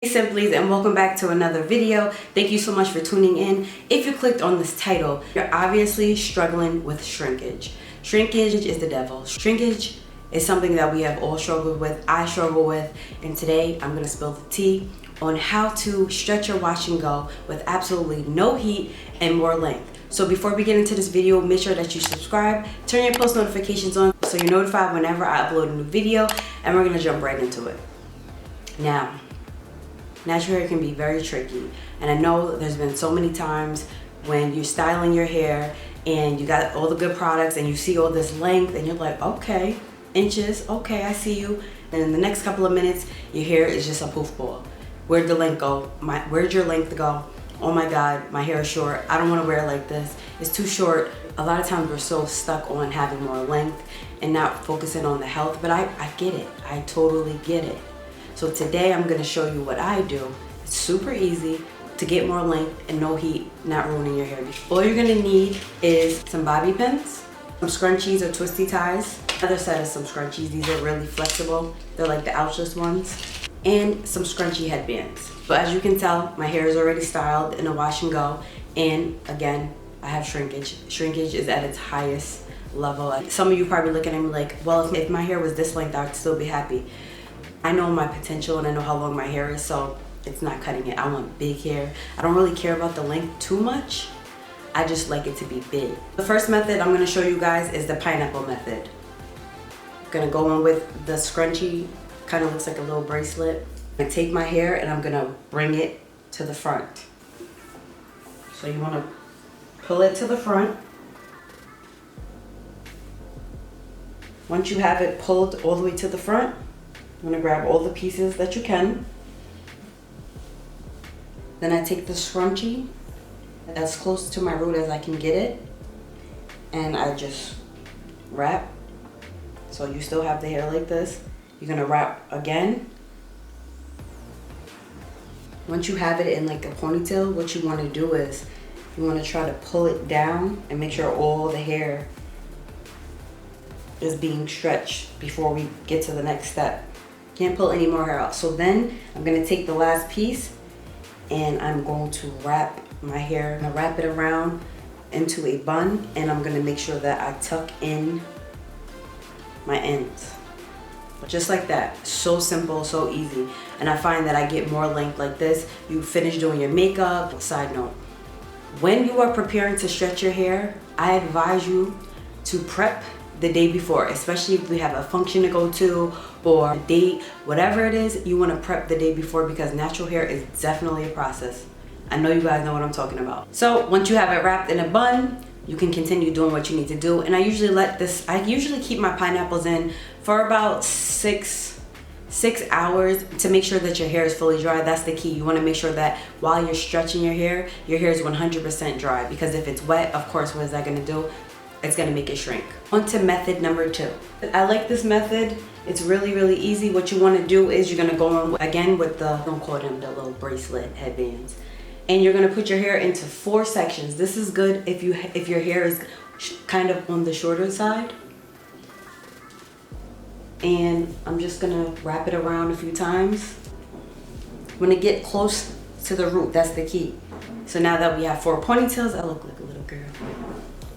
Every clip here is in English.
Hey Simplies, and welcome back to another video. Thank you so much for tuning in. If you clicked on this title, you're obviously struggling with shrinkage. Shrinkage is the devil. Shrinkage is something that we have all struggled with. I struggle with, and today I'm going to spill the tea on how to stretch your wash and go with absolutely no heat and more length. So before we get into this video, make sure that you subscribe, turn your post notifications on so you're notified whenever I upload a new video, and we're going to jump right into it. Now, natural hair can be very tricky, and I know there's been so many times when you're styling your hair and you got all the good products and you see all this length and you're like, okay, inches, okay, I see you. And in the next couple of minutes, your hair is just a poof ball. Where'd the length go? Where'd your length go? Oh my God, my hair is short. I don't want to wear it like this. It's too short. A lot of times we're so stuck on having more length and not focusing on the health, but I get it. I totally get it. So today I'm going to show you what I do. It's super easy to get more length and no heat, not ruining your hair. All you're going to need is some bobby pins, some scrunchies or twisty ties, another set of some scrunchies. These are really flexible. They're like the ouchless ones. And some scrunchie headbands. But as you can tell, my hair is already styled in a wash and go. And again, I have shrinkage. Shrinkage is at its highest level. Some of you probably looking at me like, well, if my hair was this length, I'd still be happy. I know my potential and I know how long my hair is, so it's not cutting it. I want big hair. I don't really care about the length too much. I just like it to be big. The first method I'm going to show you guys is the pineapple method. I'm going to go in with the scrunchie. Kind of looks like a little bracelet. I'm going to take my hair and I'm going to bring it to the front. So you want to pull it to the front. Once you have it pulled all the way to the front, I'm going to grab all the pieces that you can. Then I take the scrunchie as close to my root as I can get it, and I just wrap. So you still have the hair like this. You're going to wrap again. Once you have it in like a ponytail, what you want to do is you want to try to pull it down and make sure all the hair is being stretched before we get to the next step. Can't pull any more hair out. So then I'm going to take the last piece and I'm going to wrap my hair. I'm going to wrap it around into a bun, and I'm going to make sure that I tuck in my ends. Just like that. So simple, so easy. And I find that I get more length like this. You finish doing your makeup. Side note, when you are preparing to stretch your hair, I advise you to prep the day before, especially if we have a function to go to or a date, whatever it is, you want to prep the day before, because natural hair is definitely a process. I know you guys know what I'm talking about. So once you have it wrapped in a bun, you can continue doing what you need to do. And I usually keep my pineapples in for about six hours to make sure that your hair is fully dry. That's the key. You want to make sure that while you're stretching your hair is 100% dry, because if it's wet, of course, what is that going to do? It's going to make it shrink. On to method number 2. I like this method. It's really, really easy. What you want to do is you're going to go on again with the, don't call them the little bracelet headbands. And you're going to put your hair into 4 sections. This is good if your hair is kind of on the shorter side. And I'm just going to wrap it around a few times. I'm going to get close to the root. That's the key. So now that we have 4 ponytails, I look like a little girl.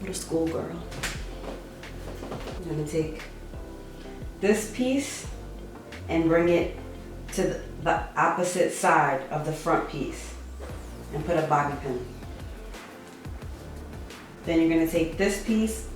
Little school girl. I'm going to take this piece and bring it to the opposite side of the front piece and put a bobby pin. Then you're going to take this piece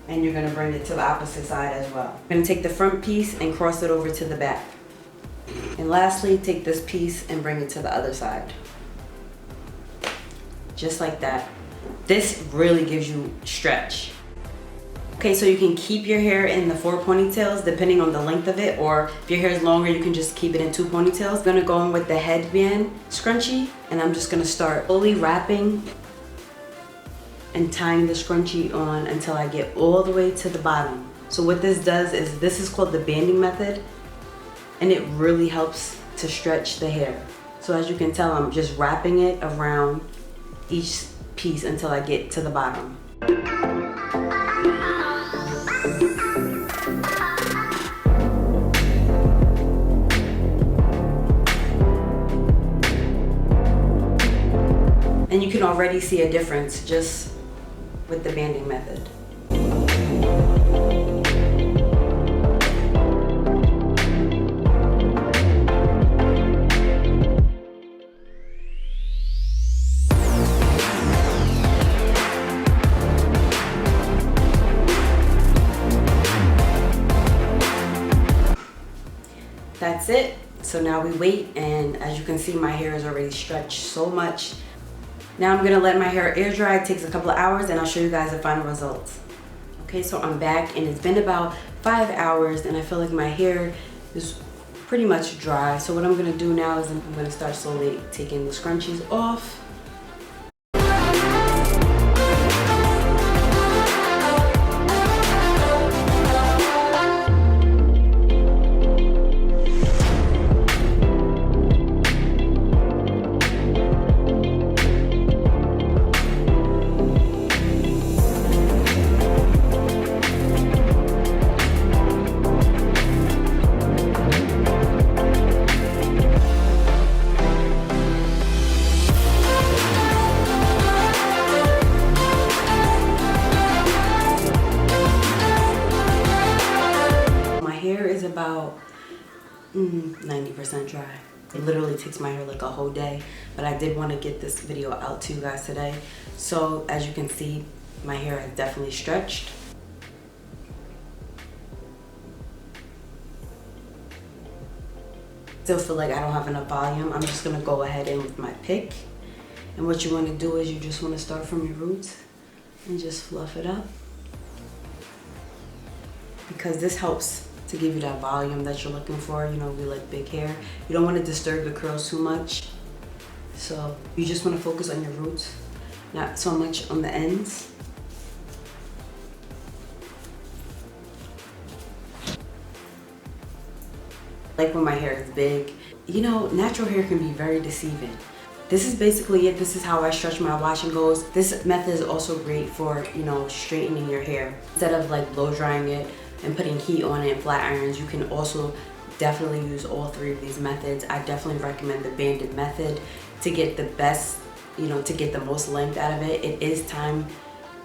and you're going to bring it to the opposite side as well. You're going to take the front piece and cross it over to the back. And lastly, take this piece and bring it to the other side. Just like that. This really gives you stretch. Okay, so you can keep your hair in the 4 ponytails depending on the length of it, or if your hair is longer, you can just keep it in 2 ponytails. I'm gonna go in with the headband scrunchie, and I'm just gonna start fully wrapping and tying the scrunchie on until I get all the way to the bottom. So what this does is, this is called the banding method, and it really helps to stretch the hair. So as you can tell, I'm just wrapping it around each piece until I get to the bottom. And you can already see a difference just with the banding method. That's it. So now we wait, and as you can see, my hair is already stretched so much. Now I'm gonna let my hair air dry. It takes a couple of hours and I'll show you guys the final results. Okay, so I'm back and it's been about 5 hours and I feel like my hair is pretty much dry. So what I'm gonna do now is I'm gonna start slowly taking the scrunchies off. About 90% dry. It literally takes my hair like a whole day, but I did want to get this video out to you guys today. So as you can see, my hair has definitely stretched. Still feel like I don't have enough volume. I'm just gonna go ahead in with my pick, and what you want to do is you just want to start from your roots and just fluff it up, because this helps to give you that volume that you're looking for. You know, we like big hair. You don't want to disturb the curls too much. So you just want to focus on your roots, not so much on the ends. Like when my hair is big, you know, natural hair can be very deceiving. This is basically it. This is how I stretch my wash and goes. This method is also great for, you know, straightening your hair. Instead of like blow drying it and putting heat on it and flat irons, you can also definitely use all three of these methods. I definitely recommend the banded method to get the best, you know, to get the most length out of it. It is time.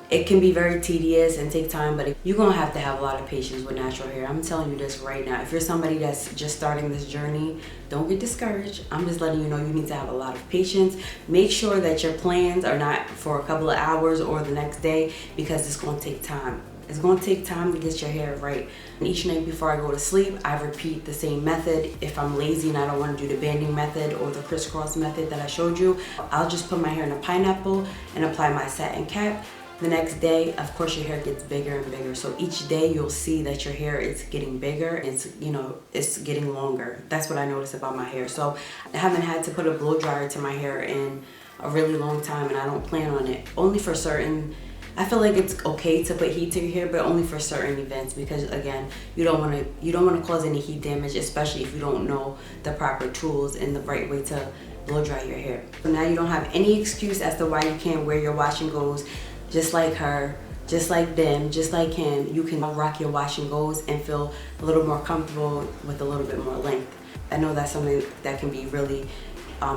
It can be very tedious and take time, but you're gonna have to have a lot of patience with natural hair. I'm telling you this right now. If you're somebody that's just starting this journey, don't get discouraged. I'm just letting you know you need to have a lot of patience. Make sure that your plans are not for a couple of hours or the next day, because it's gonna take time. It's going to take time to get your hair right. And each night before I go to sleep, I repeat the same method. If I'm lazy and I don't want to do the banding method or the crisscross method that I showed you, I'll just put my hair in a pineapple and apply my satin cap. The next day, of course, your hair gets bigger and bigger. So each day you'll see that your hair is getting bigger. It's, you know, it's getting longer. That's what I notice about my hair. So I haven't had to put a blow dryer to my hair in a really long time, and I don't plan on it. Only for certain, I feel like it's okay to put heat to your hair, but only for certain events, because again, you don't want to cause any heat damage, especially if you don't know the proper tools and the right way to blow dry your hair. So now you don't have any excuse as to why you can't wear your wash and goes just like her, just like them, just like him. You can rock your wash and goes and feel a little more comfortable with a little bit more length. I know that's something that can be really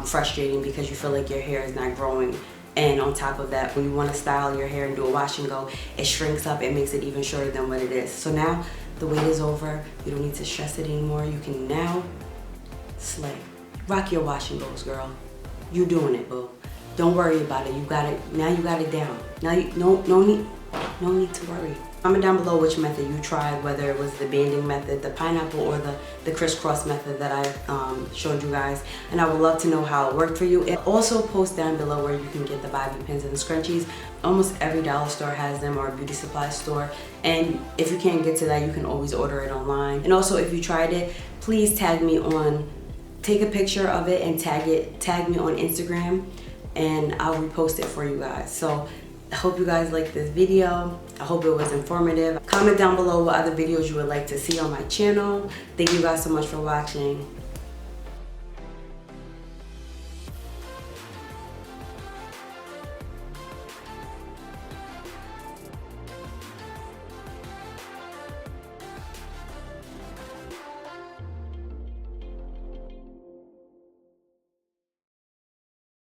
frustrating, because you feel like your hair is not growing. And on top of that, when you want to style your hair and do a wash and go, it shrinks up and makes it even shorter than what it is. So now the wait is over. You don't need to stress it anymore. You can now slay. Rock your wash and goes, girl. You doing it, boo. Don't worry about it. You got it. Now you got it down. Now you no need to worry. Comment down below which method you tried, whether it was the banding method, the pineapple, or the crisscross method that I showed you guys. And I would love to know how it worked for you. And also post down below where you can get the bobby pins and the scrunchies. Almost every dollar store has them, or a beauty supply store. And if you can't get to that, you can always order it online. And also, if you tried it, please tag me on, take a picture of it and tag me on Instagram, and I'll repost it for you guys. So I hope you guys liked this video. I hope it was informative. Comment down below what other videos you would like to see on my channel. Thank you guys so much for watching.